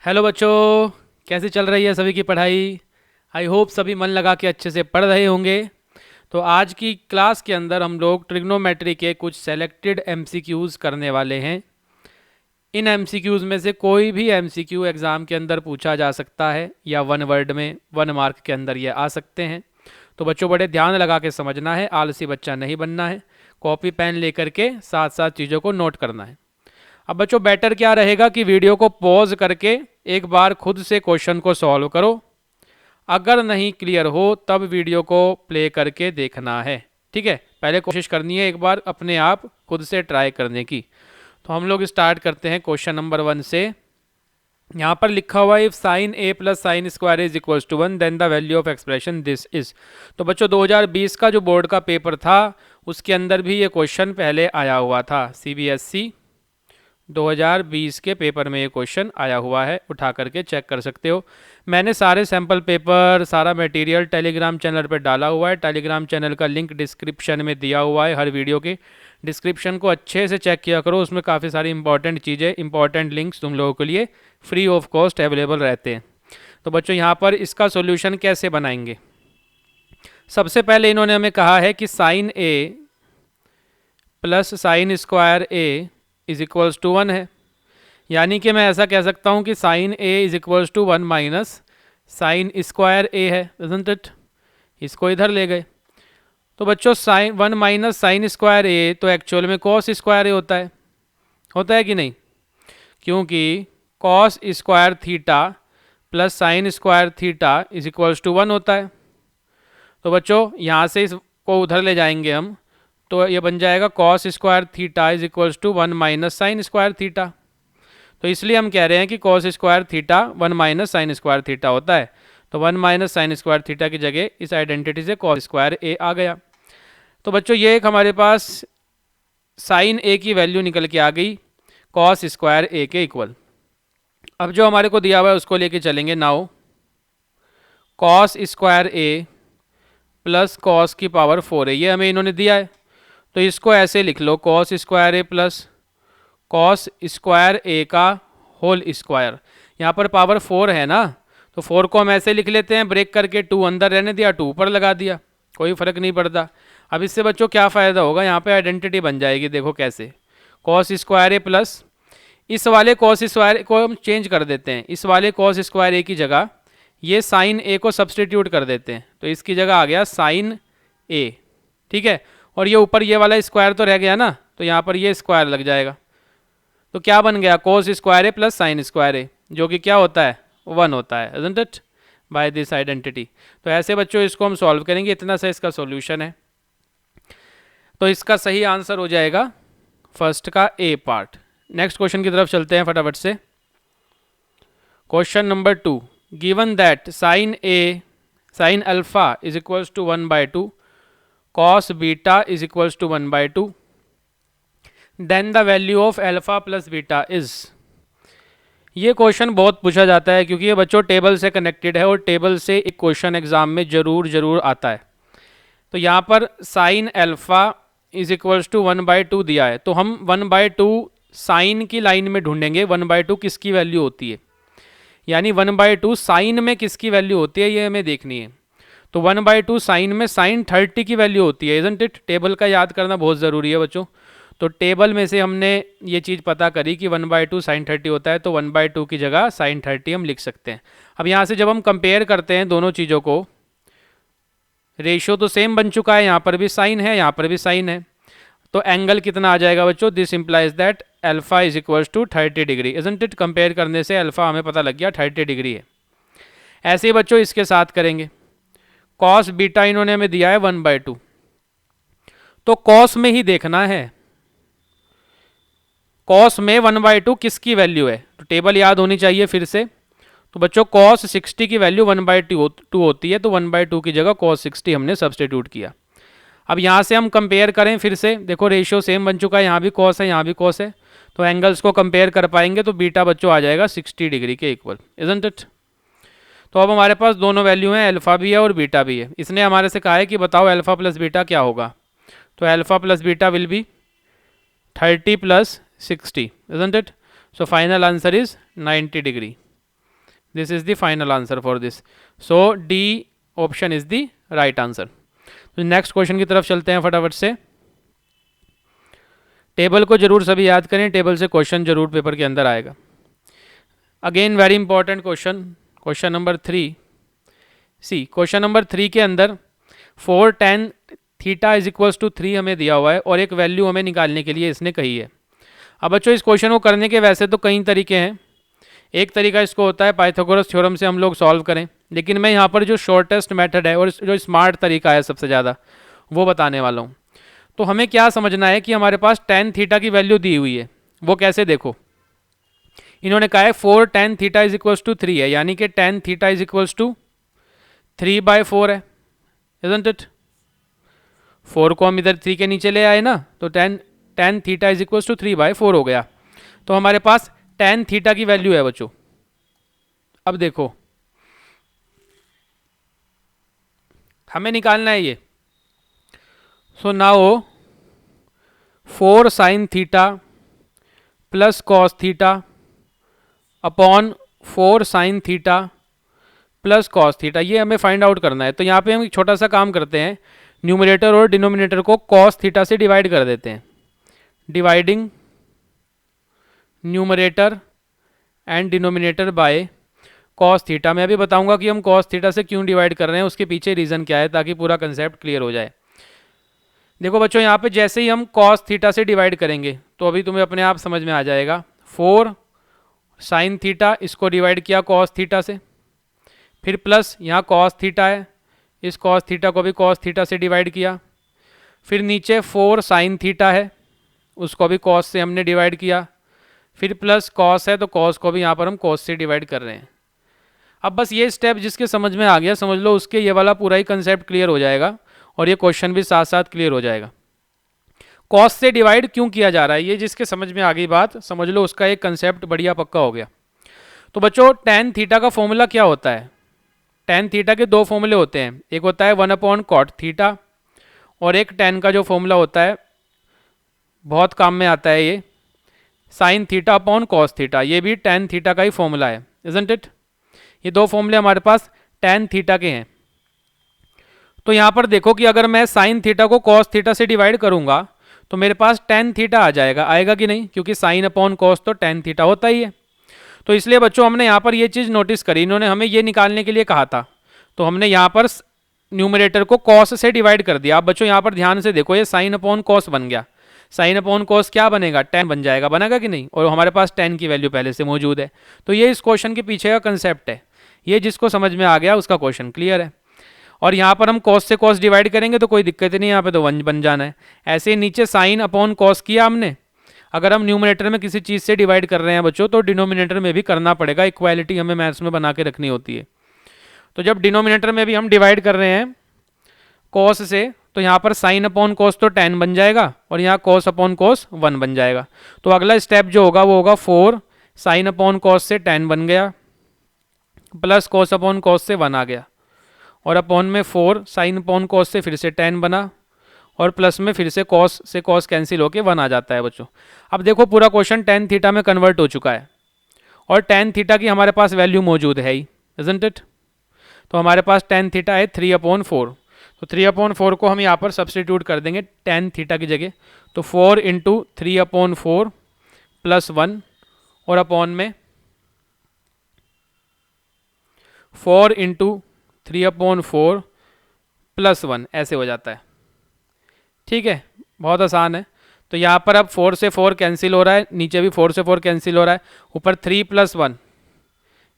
Hello बच्चों, कैसे चल रही है सभी की पढ़ाई। आई होप सभी मन लगा के अच्छे से पढ़ रहे होंगे। तो आज की क्लास के अंदर हम लोग ट्रिग्नोमेट्री के कुछ सेलेक्टेड एमसीक्यूज़ करने वाले हैं। इन एमसीक्यूज़ में से कोई भी एमसीक्यू एग्ज़ाम के अंदर पूछा जा सकता है या वन वर्ड में 1 मार्क के अंदर ये आ सकते हैं। तो बच्चों बड़े ध्यान लगा के समझना है, आलसी बच्चा नहीं बनना है। कॉपी पेन लेकर के साथ साथ चीज़ों को नोट करना है। अब बच्चों बेटर क्या रहेगा कि वीडियो को पॉज करके एक बार खुद से क्वेश्चन को सॉल्व करो। अगर नहीं क्लियर हो तब वीडियो को प्ले करके देखना है। ठीक है, पहले कोशिश करनी है एक बार अपने आप खुद से ट्राई करने की। तो हम लोग स्टार्ट करते हैं क्वेश्चन नंबर 1 से। यहाँ पर लिखा हुआ है if sine A plus sine square is equals to 1 then the value of expression this is. तो बच्चों 2020 का जो बोर्ड का पेपर था उसके अंदर भी ये क्वेश्चन पहले आया हुआ था। सीबीएसई 2020 के पेपर में ये क्वेश्चन आया हुआ है, उठा करके चेक कर सकते हो। मैंने सारे सैम्पल पेपर, सारा मटेरियल टेलीग्राम चैनल पर डाला हुआ है। टेलीग्राम चैनल का लिंक डिस्क्रिप्शन में दिया हुआ है। हर वीडियो के डिस्क्रिप्शन को अच्छे से चेक किया करो, उसमें काफ़ी सारी इंपॉर्टेंट चीज़ें, इंपॉर्टेंट लिंक्स तुम लोगों के लिए फ्री ऑफ कॉस्ट अवेलेबल रहते हैं। तो बच्चों यहाँ पर इसका सोल्यूशन कैसे बनाएंगे। सबसे पहले इन्होंने हमें कहा है कि sine A plus sine square A is equals to 1 है। यानी कि मैं ऐसा कह सकता हूँ कि sine A is equals to 1 minus sine square A है, इजंट इट। इसको इधर ले गए तो बच्चों sine 1 minus sine square A तो एक्चुअल में कॉस स्क्वायर ए होता है कि नहीं, क्योंकि cos square theta plus sine square theta is equals to 1 होता है। तो बच्चों यहाँ से इसको उधर ले जाएंगे हम, तो ये बन जाएगा cos square theta is equals to 1 minus sine square theta. तो इसलिए हम कह रहे हैं कि cos square theta 1 minus sine square theta होता है। तो 1 माइनस साइन स्क्वायर थीटा की जगह इस आइडेंटिटी से कॉस स्क्वायर ए आ गया। तो बच्चों ये एक हमारे पास साइन ए की वैल्यू निकल के आ गई कॉस स्क्वायर ए के इक्वल। अब जो हमारे को दिया हुआ है उसको लेके चलेंगे। नाउ कॉस स्क्वायर ए प्लस कॉस की पावर 4 है, ये हमें इन्होंने दिया है। तो इसको ऐसे लिख लो कॉस स्क्वायर ए प्लस कॉस स्क्वायर ए का होल स्क्वायर। यहाँ पर पावर 4 है ना, तो 4 को हम ऐसे लिख लेते हैं, ब्रेक करके 2 अंदर रहने दिया, 2 ऊपर लगा दिया, कोई फ़र्क नहीं पड़ता। अब इससे बच्चों क्या फ़ायदा होगा, यहाँ पे आइडेंटिटी बन जाएगी। देखो कैसे, कॉस स्क्वायर ए प्लस इस वाले कॉस स्क्वायर को हम चेंज कर देते हैं, इस वाले कॉस स्क्वायर ए की जगह ये साइन ए को सब्सटीट्यूट कर देते हैं, तो इसकी जगह आ गया साइन ए। ठीक है, और ये ऊपर ये वाला स्क्वायर तो रह गया ना, तो यहाँ पर ये स्क्वायर लग जाएगा। तो क्या बन गया कॉस स्क्वायर ए प्लस साइन स्क्वायर ए, जो कि क्या होता है 1 होता है, isn't it, by this identity. तो ऐसे बच्चों इसको हम सॉल्व करेंगे, इतना सा इसका सॉल्यूशन है। तो इसका सही आंसर हो जाएगा फर्स्ट का ए पार्ट। नेक्स्ट क्वेश्चन की तरफ चलते हैं फटाफट से। Question number 2, given that sine alpha is equals to 1/2 cos beta is equals to 1/2 then the value of alpha plus beta is. ये क्वेश्चन बहुत पूछा जाता है क्योंकि ये बच्चों टेबल से कनेक्टेड है और टेबल से एक क्वेश्चन एग्जाम में जरूर आता है। तो यहाँ पर sine alpha is equals to 1/2 दिया है, तो हम 1/2 साइन की लाइन में ढूंढेंगे 1/2 किसकी वैल्यू होती है, यानी 1/2 साइन में किसकी वैल्यू होती है ये हमें देखनी है। तो 1/2 साइन में साइन 30 की वैल्यू होती है, इजंट इट। टेबल का याद करना बहुत ज़रूरी है बच्चों। तो टेबल में से हमने ये चीज़ पता करी कि 1/2 साइन 30 होता है, तो 1/2 की जगह साइन 30 हम लिख सकते हैं। अब यहाँ से जब हम कंपेयर करते हैं दोनों चीज़ों को, रेशियो तो सेम बन चुका है, यहाँ पर भी साइन है, यहाँ पर भी साइन है, तो एंगल कितना आ जाएगा बच्चों, this implies that alpha is equals to 30 degree, isn't it. Compare करने से अल्फा हमें पता लग गया 30 डिग्री है। ऐसे ही बच्चों इसके साथ करेंगे, कॉस बीटा इन्होंने हमें दिया है 1/2, तो कॉस में ही देखना है, कॉस में 1/2 किसकी वैल्यू है, तो टेबल याद होनी चाहिए फिर से। तो बच्चों cos 60 की वैल्यू 1/2 होती है, तो 1/2 की जगह cos 60 हमने सब्सटीट्यूट किया। अब यहाँ से हम कंपेयर करें फिर से, देखो रेशियो सेम बन चुका है, यहाँ भी cos है यहाँ भी cos है, तो एंगल्स को कंपेयर कर पाएंगे, तो बीटा बच्चों आ जाएगा 60 डिग्री के इक्वल, इजंट इट। तो अब हमारे पास दोनों वैल्यू हैं, अल्फा भी है और बीटा भी है। इसने हमारे से कहा है कि बताओ अल्फा प्लस बीटा क्या होगा, तो alpha plus beta will be 30 plus 60, isn't it? So final answer is 90 degree. This is the final answer for this. So D option is the right answer. तो नेक्स्ट क्वेश्चन की तरफ चलते हैं फटाफट से. टेबल को जरूर सभी याद करें, टेबल से क्वेश्चन जरूर पेपर के अंदर आएगा. Again very important question, question number 3. C question number 3 के अंदर 4 tan theta is equals to 3 हमें दिया हुआ है और एक वैल्यू हमें निकालने के लिए इसने कही है. अब बच्चों इस क्वेश्चन को करने के वैसे तो कई तरीके हैं. एक तरीका इसको होता है पाइथागोरस थ्योरम से हम लोग सॉल्व करें, लेकिन मैं यहाँ पर जो शॉर्टेस्ट मेथड है और जो स्मार्ट तरीका है सबसे ज़्यादा वो बताने वाला हूँ. तो हमें क्या समझना है कि हमारे पास tan थीटा की वैल्यू दी हुई है. वो कैसे, देखो इन्होंने कहा है 4 tan theta is equals to 3 है, यानी कि tan theta is equals to 3/4 है, इजंट इट. 4 को हम इधर 3 के नीचे ले आए ना, तो tan theta is equals to 3/4 हो गया. तो हमारे पास tan थीटा की वैल्यू है बच्चों. अब देखो हमें निकालना है ये. So now 4 sin theta plus cos theta upon 4 sin theta plus cos theta, ये हमें फाइंड आउट करना है. तो यहाँ पे हम एक छोटा सा काम करते हैं, न्यूमरेटर और डिनोमिनेटर को कॉस थीटा से डिवाइड कर देते हैं. Dividing numerator and denominator by cos theta. मैं अभी बताऊंगा कि हम कॉस थीटा से क्यों डिवाइड कर रहे हैं, उसके पीछे रीज़न क्या है, ताकि पूरा कंसेप्ट क्लियर हो जाए. देखो बच्चों यहाँ पे जैसे ही हम कॉस थीटा से डिवाइड करेंगे तो अभी तुम्हें अपने आप समझ में आ जाएगा. 4 sin थीटा, इसको डिवाइड किया कॉस थीटा से, फिर प्लस यहाँ कॉस थीटा है, इस कॉस थीटा को भी कॉस थीटा से डिवाइड किया. फिर नीचे 4 sin थीटा है, उसको भी कॉस से हमने डिवाइड किया. फिर प्लस कॉस है तो कॉस को भी यहाँ पर हम कॉस से डिवाइड कर रहे हैं. अब बस ये स्टेप जिसके समझ में आ गया, समझ लो उसके ये वाला पूरा ही कंसेप्ट क्लियर हो जाएगा और ये क्वेश्चन भी साथ साथ क्लियर हो जाएगा. कॉस से डिवाइड क्यों किया जा रहा है, ये जिसके समझ में आ गई बात, समझ लो उसका एक कंसेप्ट बढ़िया पक्का हो गया. तो बच्चों tan थीटा का फॉर्मूला क्या होता है. tan थीटा के दो फॉर्मूले होते हैं, एक होता है 1/cot थीटा और एक tan का जो फॉर्मूला होता है बहुत काम में आता है ये sin theta upon cos theta. ये भी tan थीटा का ही फॉर्मूला है, इजंट इट. ये दो फॉर्मूले हमारे पास tan थीटा के हैं. तो यहाँ पर देखो कि अगर मैं sin थीटा को cos थीटा से डिवाइड करूंगा तो मेरे पास tan थीटा आ जाएगा, आएगा कि नहीं, क्योंकि sin अपॉन cos तो tan थीटा होता ही है. तो इसलिए बच्चों हमने यहाँ पर ये चीज़ नोटिस करी, इन्होंने हमें ये निकालने के लिए कहा था तो हमने यहाँ पर न्यूमरेटर को cos से डिवाइड कर दिया. अब बच्चों यहाँ पर ध्यान से देखो, ये sin अपॉन cos बन गया. sin अपॉन cos क्या बनेगा, tan बन जाएगा, बनेगा कि नहीं, और हमारे पास tan की वैल्यू पहले से मौजूद है. तो ये इस क्वेश्चन के पीछे का कंसेप्ट है. ये जिसको समझ में आ गया उसका क्वेश्चन क्लियर है. और यहाँ पर हम cos से cos डिवाइड करेंगे तो कोई दिक्कत ही नहीं, यहाँ पे तो 1 बन जाना है. ऐसे ही नीचे sin अपॉन cos किया हमने. अगर हम न्यूमरेटर में किसी चीज़ से डिवाइड कर रहे हैं बच्चों तो डिनोमिनेटर में भी करना पड़ेगा, इक्वालिटी हमें मैथ्स में बना के रखनी होती है. तो जब डिनोमिनेटर में भी हम डिवाइड कर रहे हैं cos से, तो यहाँ पर sin अपॉन cos तो tan बन जाएगा और यहाँ cos अपॉन cos 1 बन जाएगा. तो अगला स्टेप जो होगा वो होगा 4 sin अपॉन cos से tan बन गया प्लस cos अपॉन cos से 1 आ गया और अपॉन में 4 sin अपॉन cos से फिर से tan बना और प्लस में फिर से cos कैंसिल होके 1 आ जाता है बच्चों. अब देखो पूरा क्वेश्चन tan थीटा में कन्वर्ट हो चुका है और tan थीटा की हमारे पास वैल्यू मौजूद है ही, इजंट इट. तो हमारे पास tan थीटा है 3/4. तो 3/4 को हम यहाँ पर सब्सटीट्यूट कर देंगे tan थीटा की जगह. तो 4 × 3/4 प्लस 1 और अपॉन में 4 × 3/4 प्लस 1, ऐसे हो जाता है. ठीक है, बहुत आसान है. तो यहाँ पर अब 4 से 4 कैंसिल हो रहा है, नीचे भी 4 से 4 कैंसिल हो रहा है, ऊपर 3 + 1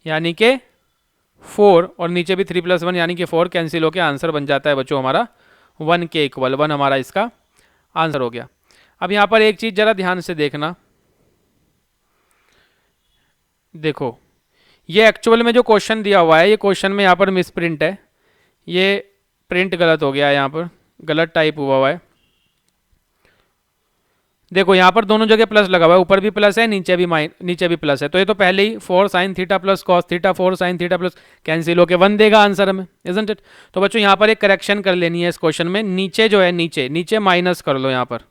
यानी कि 4 और नीचे भी 3 + 1 यानी कि 4 कैंसिल होकर आंसर बन जाता है बच्चों हमारा 1 के इक्वल. 1 हमारा इसका आंसर हो गया. अब यहाँ पर एक चीज़ ज़रा ध्यान से देखना, देखो ये एक्चुअल में जो क्वेश्चन दिया हुआ है, ये क्वेश्चन में यहाँ पर मिस प्रिंट है, ये प्रिंट गलत हो गया है, यहाँ पर गलत टाइप हुआ है. देखो यहाँ पर दोनों जगह प्लस लगा हुआ है, ऊपर भी प्लस है, नीचे भी प्लस है. तो ये तो पहले ही 4 sin theta plus cos theta 4 sin theta plus cancel होके 1 देगा आंसर में, इजंट इट. तो बच्चों यहाँ पर एक करेक्शन कर लेनी है इस क्वेश्चन में. नीचे जो है नीचे माइनस कर लो, यहाँ पर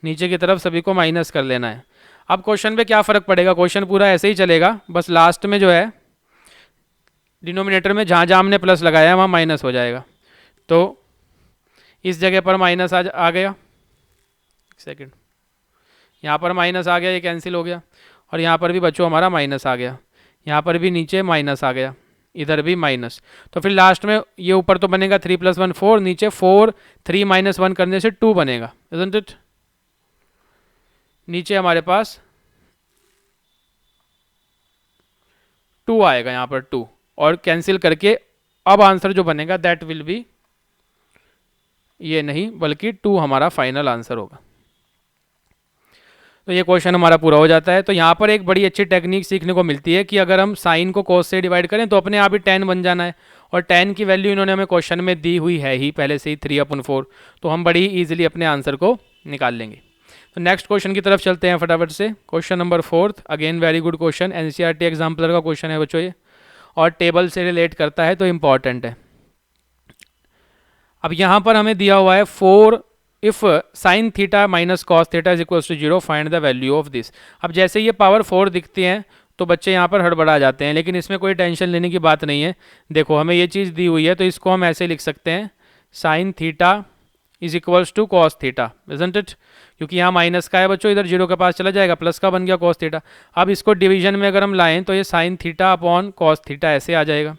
नीचे की तरफ सभी को माइनस कर लेना है. अब क्वेश्चन पे क्या फ़र्क पड़ेगा, क्वेश्चन पूरा ऐसे ही चलेगा, बस लास्ट में जो है डिनोमिनेटर में जहाँ जहाँ हमने प्लस लगाया है वहाँ माइनस हो जाएगा, तो इस जगह पर माइनस आ गया, सेकंड, यहाँ पर माइनस आ गया, ये कैंसिल हो गया, और यहाँ पर भी बच्चों हमारा माइनस आ गया, यहाँ पर भी नीचे माइनस आ गया, इधर भी माइनस। तो फिर लास्ट में ये ऊपर तो बनेगा 3 + 1 4, नीचे 4, 3 - 1 करने से 2 बनेगा, इजंट इट। नीचे हमारे पास 2 आएगा, यहाँ पर 2, और कैंसिल करके अब आंसर जो बनेगा दैट विल बी, ये नहीं बल्कि 2 हमारा फाइनल आंसर होगा। तो ये क्वेश्चन हमारा पूरा हो जाता है। तो यहाँ पर एक बड़ी अच्छी टेक्निक सीखने को मिलती है कि अगर हम साइन को कोस से डिवाइड करें तो अपने आप ही 10 बन जाना है, और 10 की वैल्यू इन्होंने हमें क्वेश्चन में दी हुई है ही पहले से ही 3/4, तो हम बड़ी ईजिली अपने आंसर को निकाल लेंगे। तो नेक्स्ट क्वेश्चन की तरफ चलते हैं फटाफट से। Question number 4, again very good question, NCERT exemplar का क्वेश्चन है बच्चों ये, और टेबल से रिलेट करता है तो इम्पॉर्टेंट है। अब यहाँ पर हमें दिया हुआ है 4 if sine theta minus cos theta is equals to 0 find the value of this. अब जैसे ये पावर 4 दिखती हैं तो बच्चे यहाँ पर हड़बड़ा जाते हैं, लेकिन इसमें कोई टेंशन लेने की बात नहीं है। देखो हमें ये चीज़ दी हुई है तो इसको हम ऐसे लिख सकते हैं, sine theta is equals to cos theta, isn't it, क्योंकि यहाँ माइनस का है बच्चों, इधर 0 के पास चला जाएगा, प्लस का बन गया कॉस थीटा। अब इसको डिवीजन में अगर हम लाएं तो ये sign theta upon cos theta ऐसे आ जाएगा,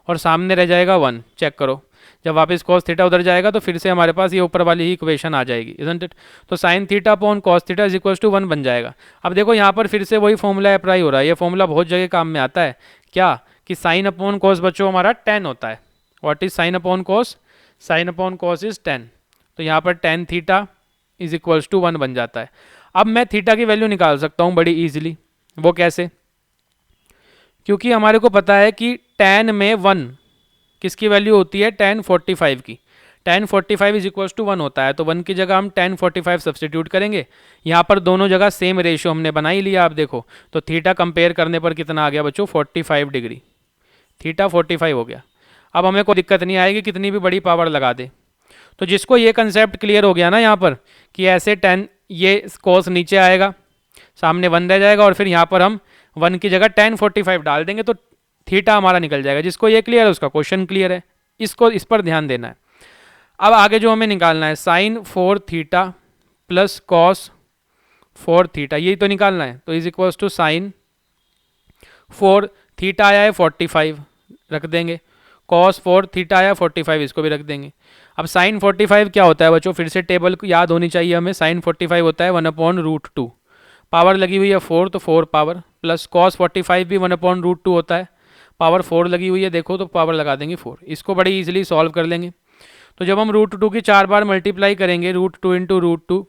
और सामने रह जाएगा 1, चेक करो, जब वापस कॉस थीटा उधर जाएगा तो फिर से हमारे पास ये ऊपर वाली ही इक्वेशन आ जाएगी, इजंट इट। तो sine theta upon cos theta is equals to 1 बन जाएगा। अब देखो यहाँ पर फिर से वही फॉर्मूला अप्लाई हो रहा है, ये फॉर्मूला बहुत जगह काम में आता है, क्या कि साइन अपॉन कॉस बच्चों हमारा 10 होता है। What is sine upon cos? Sine upon cos is 10, तो यहाँ पर tan theta is equals to 1 बन जाता है। अब मैं थीटा की वैल्यू निकाल सकता हूँ बड़ी ईजिली, वो कैसे? क्योंकि हमारे को पता है कि tan में 1 किसकी वैल्यू होती है, tan 45 की, tan 45 इज इक्वल्स टू 1 होता है, तो 1 की जगह हम tan 45 सब्सटीट्यूट करेंगे। यहाँ पर दोनों जगह सेम रेशियो हमने बना ही लिया, आप देखो तो थीटा कंपेयर करने पर कितना आ गया बच्चों, 45 डिग्री, थीटा 45 हो गया। अब हमें कोई दिक्कत नहीं आएगी कितनी भी बड़ी पावर लगा दे। तो जिसको ये कंसेप्ट क्लियर हो गया ना यहाँ पर कि ऐसे tan, ये कोस नीचे आएगा, सामने 1 रह जाएगा, और फिर यहाँ पर हम 1 की जगह tan 45 डाल देंगे तो थीटा हमारा निकल जाएगा। जिसको ये क्लियर है उसका क्वेश्चन क्लियर है, इसको इस पर ध्यान देना है। अब आगे जो हमें निकालना है sine 4 theta plus cos 4 theta, यही तो निकालना है। तो is equals to sine 4 theta आया है 45, रख देंगे, कॉस 4 थीटा आया 45, इसको भी रख देंगे। अब साइन 45 क्या होता है बच्चों, फिर से टेबल याद होनी चाहिए हमें। साइन 45 होता है 1/√2, पावर लगी हुई है 4 तो 4 पावर, प्लस कॉस 45 भी 1/√2 होता है, पावर 4 लगी हुई है देखो तो पावर लगा देंगे 4। इसको बड़ी इजीली सॉल्व कर लेंगे। तो जब हम √2 की 4 बार मल्टीप्लाई करेंगे, √2 इंटू √2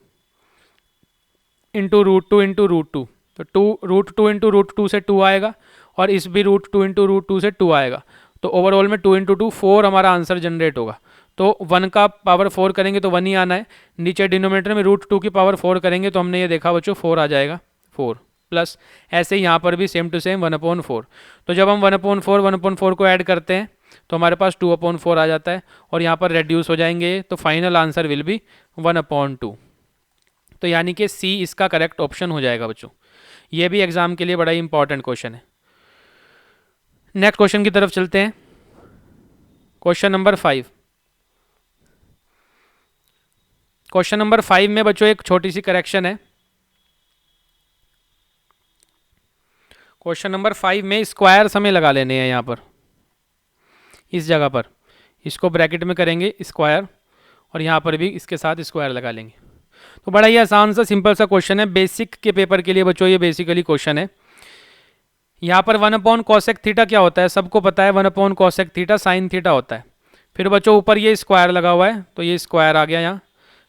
इंटू √2 इंटू √2, तो √2 इंटू √2 से 2 आएगा, और इस भी √2 इंटू √2 से 2 आएगा, तो ओवरऑल में 2 इंटू 2 4 हमारा आंसर जनरेट होगा। तो 1 का पावर 4 करेंगे तो 1 ही आना है, नीचे डिनोमिनेटर में √2 की पावर 4 करेंगे तो हमने ये देखा बच्चों 4 आ जाएगा, 4 प्लस ऐसे ही यहाँ पर भी सेम टू सेम 1/4। तो जब हम 1/4 को ऐड करते हैं तो हमारे पास 2/4 आ जाता है, और यहाँ पर रेड्यूस हो जाएंगे, तो फाइनल आंसर विल बी 1/2। तो यानी कि सी इसका करेक्ट ऑप्शन हो जाएगा बच्चों। ये भी एग्जाम के लिए बड़ा ही इंपॉर्टेंट क्वेश्चन है। नेक्स्ट क्वेश्चन की तरफ चलते हैं, क्वेश्चन नंबर 5। क्वेश्चन नंबर 5 में बच्चों एक छोटी सी करेक्शन है। क्वेश्चन नंबर 5 में स्क्वायर्स हमें लगा लेने हैं, यहाँ पर इस जगह पर इसको ब्रैकेट में करेंगे स्क्वायर, और यहाँ पर भी इसके साथ स्क्वायर लगा लेंगे। तो बड़ा ही आसान सा सिंपल सा क्वेश्चन है, बेसिक के पेपर के लिए बच्चों ये बेसिकली क्वेश्चन है। यहाँ पर 1/cosec थीटा क्या होता है, सबको पता है 1/cosec थीटा साइन थीटा होता है। फिर बच्चों ऊपर ये स्क्वायर लगा हुआ है तो ये स्क्वायर आ गया यहाँ,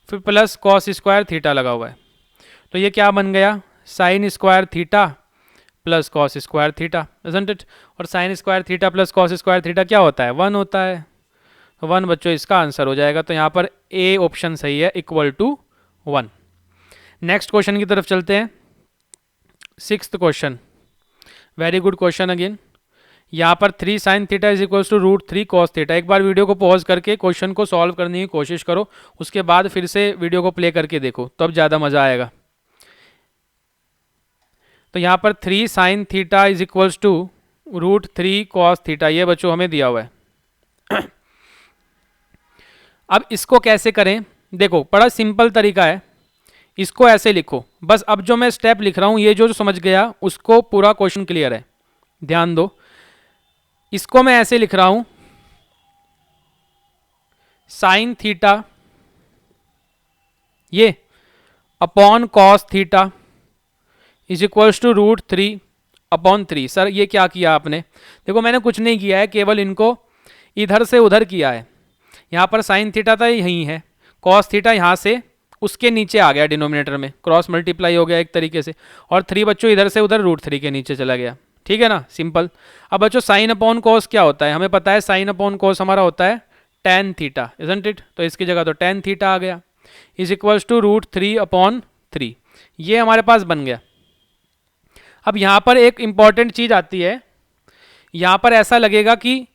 फिर प्लस कॉस स्क्वायर थीटा लगा हुआ है, तो ये क्या बन गया, sine square theta plus cos square theta, isn't it. और sine square theta plus cos square theta क्या होता है, 1 होता है, तो 1 बच्चों इसका आंसर हो जाएगा। तो यहाँ पर ए ऑप्शन सही है, =1। नेक्स्ट क्वेश्चन की तरफ चलते हैं, 6th question, very good question again. यहाँ पर 3 sine theta is equals to √3 cos theta. एक बार वीडियो को पॉज करके क्वेश्चन को सॉल्व करने की कोशिश करो, उसके बाद फिर से वीडियो को प्ले करके देखो, तब ज़्यादा मज़ा आएगा। तो यहाँ पर 3 sine theta is equals to √3 cos theta, ये बच्चों हमें दिया हुआ है। अब इसको कैसे करें, देखो बड़ा सिंपल तरीका है, इसको ऐसे लिखो बस। अब जो मैं स्टेप लिख रहा हूं ये जो समझ गया उसको पूरा क्वेश्चन क्लियर है, ध्यान दो। इसको मैं ऐसे लिख रहा हूं, साइन थीटा ये upon cos theta is equals to √3/3। Sir ये क्या किया आपने, देखो मैंने कुछ नहीं किया है, केवल इनको इधर से उधर किया है। यहाँ पर साइन थीटा था यहीं है, कॉस थीटा यहाँ से उसके नीचे आ गया डिनोमिनेटर में, क्रॉस मल्टीप्लाई हो गया एक तरीके से, और 3 बच्चों इधर से उधर √3 के नीचे चला गया, ठीक है ना, सिंपल। अब बच्चों साइन अपॉन कॉस क्या होता है, हमें पता है साइन अपॉन कॉस हमारा होता है tan थीटा, इजंट इट। तो इसकी जगह तो tan थीटा आ गया, इज इक्वल्स टू √3/3, ये हमारे पास बन गया। अब यहाँ पर एक इंपॉर्टेंट चीज आती है, यहाँ पर ऐसा लगेगा कि,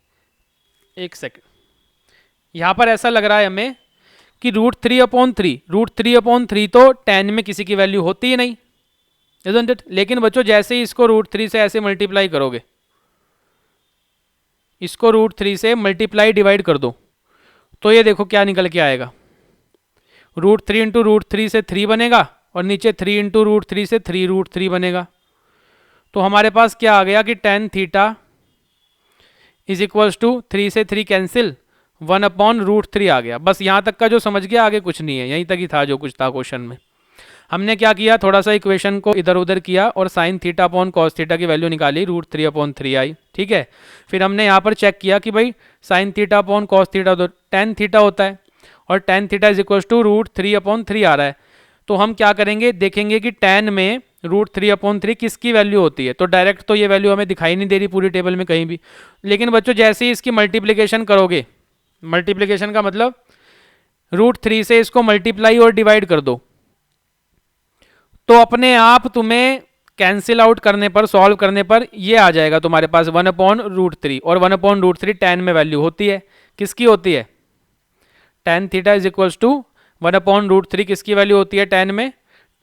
एक सेकेंड, यहाँ पर ऐसा लग रहा है हमें कि √3/3 तो tan में किसी की वैल्यू होती ही नहीं, isn't it? लेकिन बच्चों जैसे ही इसको √3 से ऐसे मल्टीप्लाई करोगे, इसको √3 से मल्टीप्लाई डिवाइड कर दो, तो ये देखो क्या निकल के आएगा, √3 इंटू √3 से 3 बनेगा, और नीचे 3 इंटू √3 से 3√3 बनेगा। तो हमारे पास क्या आ गया कि tan theta is equals to 3 से 3 कैंसिल, 1/√3 आ गया। बस यहाँ तक का जो समझ गया, आगे कुछ नहीं है, यहीं तक ही था जो कुछ था क्वेश्चन में। हमने क्या किया, थोड़ा सा इक्वेशन को इधर उधर किया और sign theta upon cos theta की वैल्यू निकाली, √3/3 आई, ठीक है। फिर हमने यहाँ पर चेक किया कि भाई sine theta upon cos theta तो tan थीटा होता है, और tan theta is equals to √3/3 आ रहा है। तो हम क्या करेंगे, देखेंगे कि tan में √3/3 किसकी वैल्यू होती है। तो डायरेक्ट तो ये वैल्यू हमें दिखाई नहीं दे रही पूरी टेबल में कहीं भी, लेकिन बच्चों जैसे ही इसकी मल्टीप्लिकेशन करोगे, मल्टीप्लिकेशन का मतलब √3 से इसको मल्टीप्लाई और डिवाइड कर दो, तो अपने आप तुम्हें कैंसिल आउट करने पर, सॉल्व करने पर ये आ जाएगा तुम्हारे पास 1/√3, और 1/√3 tan में वैल्यू होती है, किसकी होती है, tan theta is equals to 1/√3 किसकी वैल्यू होती है tan में,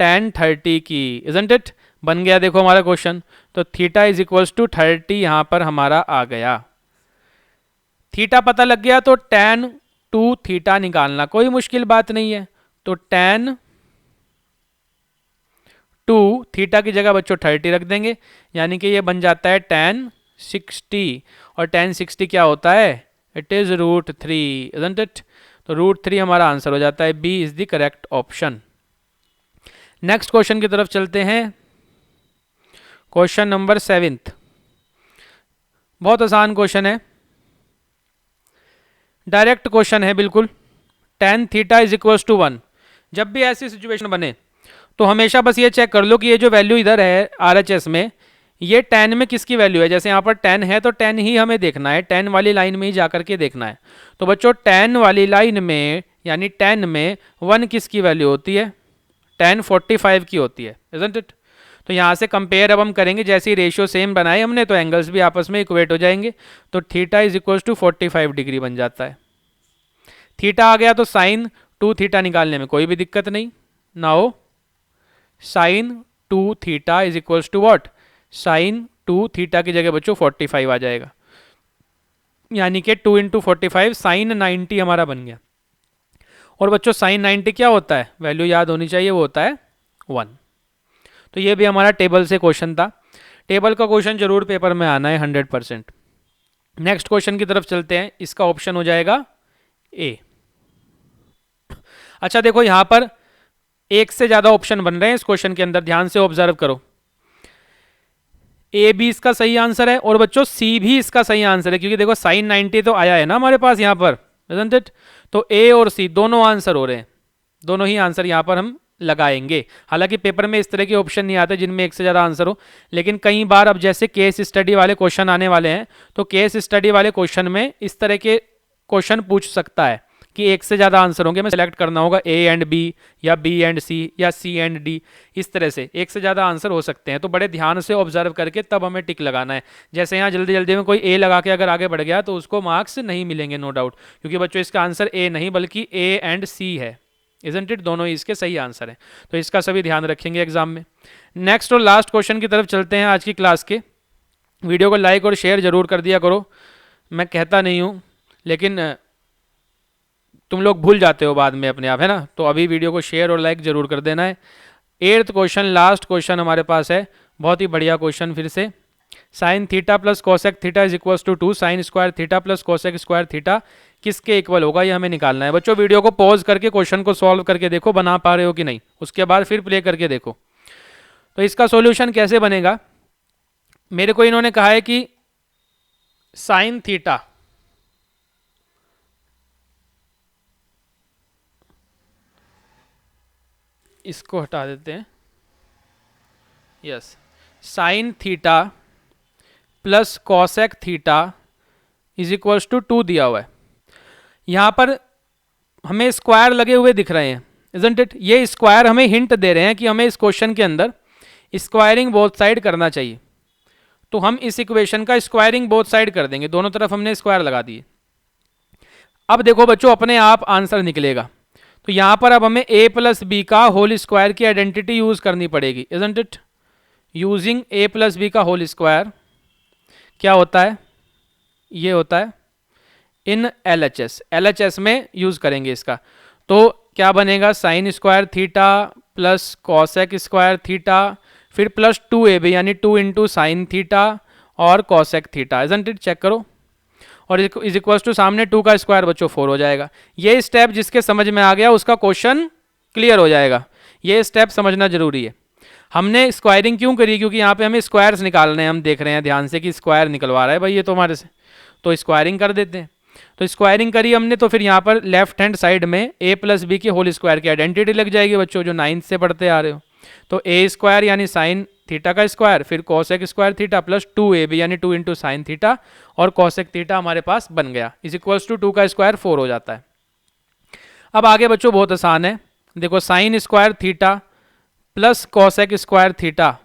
tan 30 की, इजंट इट। बन गया देखो हमारा क्वेश्चन। तो थीटा इज इक्वल्स टू 30 यहां पर हमारा आ गया। थीटा पता लग गया तो tan 2 थीटा निकालना कोई मुश्किल बात नहीं है। तो tan 2 थीटा की जगह बच्चों 30 रख देंगे, यानी कि ये बन जाता है tan 60, और tan 60 क्या होता है, इट इज √3, इजंट इट। तो √3 हमारा आंसर हो जाता है, B is the correct option. Next question की तरफ चलते हैं, क्वेश्चन नंबर 7। बहुत आसान क्वेश्चन है, डायरेक्ट क्वेश्चन है बिल्कुल। tan theta is equals to 1, जब भी ऐसी सिचुएशन बने तो हमेशा बस ये चेक कर लो कि ये जो वैल्यू इधर है RHS में, ये tan में किसकी वैल्यू है। जैसे यहाँ पर tan है तो tan ही हमें देखना है, tan वाली लाइन में ही जाकर के देखना है। तो बच्चों tan वाली लाइन में, यानी tan में 1 किसकी वैल्यू होती है, tan 45 की होती है, इजंट इट। तो यहाँ से कंपेयर अब हम करेंगे, जैसे ही रेशियो सेम बनाए हमने तो एंगल्स भी आपस में इक्वेट हो जाएंगे। तो theta is equals to 45 degree बन जाता है। थीटा आ गया तो साइन 2 थीटा निकालने में कोई भी दिक्कत नहीं। Now sine 2 theta is equals to what, sine 2 theta की जगह बच्चों 45 आ जाएगा, यानी कि 2 इंटू 45 साइन 90 हमारा बन गया। और बच्चों साइन 90 क्या होता है, वैल्यू याद होनी चाहिए, वो होता है 1। तो ये भी हमारा टेबल से क्वेश्चन था। टेबल का क्वेश्चन जरूर पेपर में आना है 100%। नेक्स्ट क्वेश्चन की तरफ चलते हैं, इसका ऑप्शन हो जाएगा ए। अच्छा देखो यहां पर एक से ज्यादा ऑप्शन बन रहे हैं इस क्वेश्चन के अंदर, ध्यान से ऑब्जर्व करो। ए भी इसका सही आंसर है, और बच्चों सी भी इसका सही आंसर है, क्योंकि देखो साइन 90 तो आया है ना हमारे पास यहाँ पर, isn't it? तो ए और सी दोनों आंसर हो रहे हैं, दोनों ही आंसर यहाँ पर हम लगाएंगे। हालांकि पेपर में इस तरह के ऑप्शन नहीं आते जिनमें एक से ज़्यादा आंसर हो, लेकिन कई बार अब जैसे केस स्टडी वाले क्वेश्चन आने वाले हैं, तो केस स्टडी वाले क्वेश्चन में इस तरह के क्वेश्चन पूछ सकता है कि एक से ज़्यादा आंसर होंगे, हमें सेलेक्ट करना होगा ए एंड बी या बी एंड सी या सी एंड डी, इस तरह से एक से ज़्यादा आंसर हो सकते हैं। तो बड़े ध्यान से ऑब्जर्व करके तब हमें टिक लगाना है। जैसे यहाँ जल्दी जल्दी में कोई ए लगा के अगर आगे बढ़ गया तो उसको मार्क्स नहीं मिलेंगे, नो डाउट, क्योंकि बच्चों इसका आंसर ए नहीं बल्कि ए एंड सी है, इजंट इट, दोनों ही इसके सही आंसर हैं। तो इसका सभी ध्यान रखेंगे एग्जाम में। नेक्स्ट और लास्ट क्वेश्चन की तरफ चलते हैं आज की क्लास के। वीडियो को लाइक और शेयर ज़रूर कर दिया करो। मैं कहता नहीं हूँ, लेकिन तुम लोग भूल जाते हो बाद में अपने आप, है ना। तो अभी वीडियो को शेयर और लाइक ज़रूर कर देना है। 8th क्वेश्चन, लास्ट क्वेश्चन हमारे पास है, बहुत ही बढ़िया क्वेश्चन फिर से। Sine theta plus cosec theta is equals to 2 sine square theta plus cosec square theta किसके इक्वल होगा, ये हमें निकालना है। बच्चों वीडियो को पॉज करके क्वेश्चन को सॉल्व करके देखो, बना पा रहे हो कि नहीं, उसके बाद फिर प्ले करके देखो। तो इसका सॉल्यूशन कैसे बनेगा, मेरे को इन्होंने कहा है कि साइन थीटा इसको हटा देते हैं, yes, sine theta plus cosec theta is equals to 2 दिया हुआ है। यहाँ पर हमें स्क्वायर लगे हुए दिख रहे हैं, इजंट इट। ये स्क्वायर हमें हिंट दे रहे हैं कि हमें इस क्वेश्चन के अंदर स्क्वायरिंग बोथ साइड करना चाहिए। तो हम इस इक्वेशन का स्क्वायरिंग बोथ साइड कर देंगे, दोनों तरफ हमने स्क्वायर लगा दिए। अब देखो बच्चों, अपने आप आंसर निकलेगा। तो यहाँ पर अब हमें a प्लस बी का होल स्क्वायर की आइडेंटिटी यूज करनी पड़ेगी, isn't it. Using a plus B का होल स्क्वायर क्या होता है, ये होता है इन LHS, LHS में यूज करेंगे इसका। तो क्या बनेगा, sine square theta plus cosec square theta फिर प्लस 2ab यानी 2 इंटू साइन थीटा और cosec theta, isn't it. Check करो, और इज इक्वल्स टू सामने 2 का स्क्वायर बच्चों 4 हो जाएगा। ये स्टेप जिसके समझ में आ गया उसका क्वेश्चन क्लियर हो जाएगा। ये स्टेप समझना जरूरी है। हमने स्क्वायरिंग क्यों करी, क्योंकि यहाँ पे हमें स्क्वायर्स निकालने हैं। हम देख रहे हैं ध्यान से कि स्क्वायर निकलवा रहा है भाई ये तो हमारे से, तो स्क्वायरिंग कर देते हैं। तो स्क्वायरिंग करी हमने, तो फिर यहाँ पर लेफ्ट हैंड साइड में a प्लस बी की होल स्क्वायर की आइडेंटिटी लग जाएगी बच्चों, जो 9th से पढ़ते आ रहे हो। तो a स्क्वायर यानी साइन थीटा का स्क्वायर फिर cosec square theta plus 2ab यानी 2 इंटू साइन थीटा और कॉसेक थीटा हमारे पास बन गया, इज इक्वल्स टू 2 का स्क्वायर 4 हो जाता है। अब आगे बच्चों बहुत आसान है, देखो sign square theta plus cosec square theta,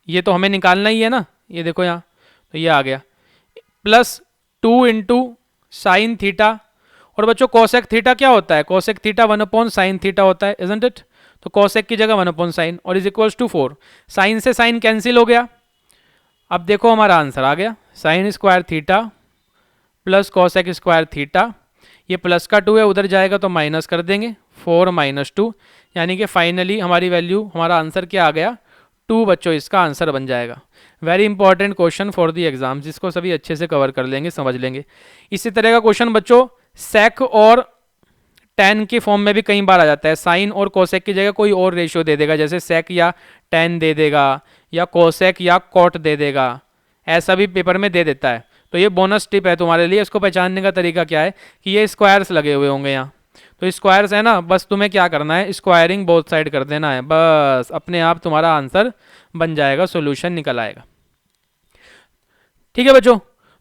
ये तो हमें निकालना ही है ना। ये देखो यहाँ, तो ये आ गया प्लस 2 इंटू साइन थीटा, और बच्चों कोसेक थीटा क्या होता है, कोसेक थीटा 1 साइन थीटा होता है, इजंट इट। तो कोसेक की जगह 1 साइन और इज इक्वल्स टू 4। साइन से साइन कैंसिल हो गया। अब देखो हमारा आंसर आ गया, sine square theta plus cosec square theta, ये प्लस का 2 है, उधर जाएगा तो माइनस कर देंगे, 4 माइनस 2, यानी कि फाइनली हमारी वैल्यू, हमारा आंसर क्या आ गया, 2 बच्चों इसका आंसर बन जाएगा। Very important question for the exam, जिसको सभी अच्छे से कवर कर लेंगे, समझ लेंगे। इसी तरह का क्वेश्चन बच्चों सेक और टेन के फॉर्म में भी कई बार आ जाता है। साइन और कोसेक की जगह कोई और रेशियो दे देगा, जैसे सेक या टेन दे देगा या कोसेक या कॉट दे देगा, ऐसा भी पेपर में दे देता है। तो ये बोनस टिप है तुम्हारे लिए। इसको पहचानने का तरीका क्या है कि ये स्क्वायर्स लगे हुए होंगे यहाँ, तो स्क्वायर्स है ना, बस तुम्हें क्या करना है, स्क्वायरिंग बोथ साइड कर देना है, बस अपने आप तुम्हारा आंसर बन जाएगा, सॉल्यूशन निकल आएगा। ठीक है बच्चों,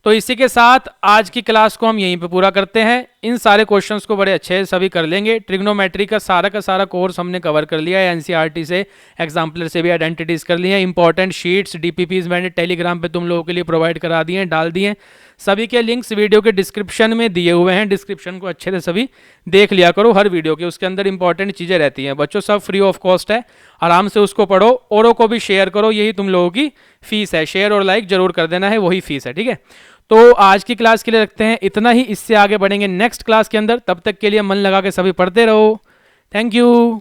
तो इसी के साथ आज की क्लास को हम यहीं पे पूरा करते हैं। इन सारे क्वेश्चंस को बड़े अच्छे से सभी कर लेंगे। ट्रिग्नोमेट्री का सारा कोर्स हमने कवर कर लिया है, एनसीईआरटी से, एग्जाम्पलर से भी आइडेंटिटीज कर ली हैं। इंपॉर्टेंट शीट्स डीपीपीज मैंने टेलीग्राम पे तुम लोगों के लिए प्रोवाइड करा दिए हैं, डाल दिए हैं। सभी के लिंक्स वीडियो के डिस्क्रिप्शन में दिए हुए हैं, डिस्क्रिप्शन को अच्छे से सभी देख लिया करो। हर वीडियो के उसके अंदर इंपॉर्टेंट चीज़ें रहती हैं बच्चों, सब फ्री ऑफ कॉस्ट है, आराम से उसको पढ़ो, औरों को भी शेयर करो, यही तुम लोगों की फीस है। शेयर और लाइक जरूर कर देना है, वही फीस है। ठीक है, तो आज की क्लास के लिए रखते हैं इतना ही, इससे आगे बढ़ेंगे नेक्स्ट क्लास के अंदर। तब तक के लिए मन लगा के सभी पढ़ते रहो। Thank you.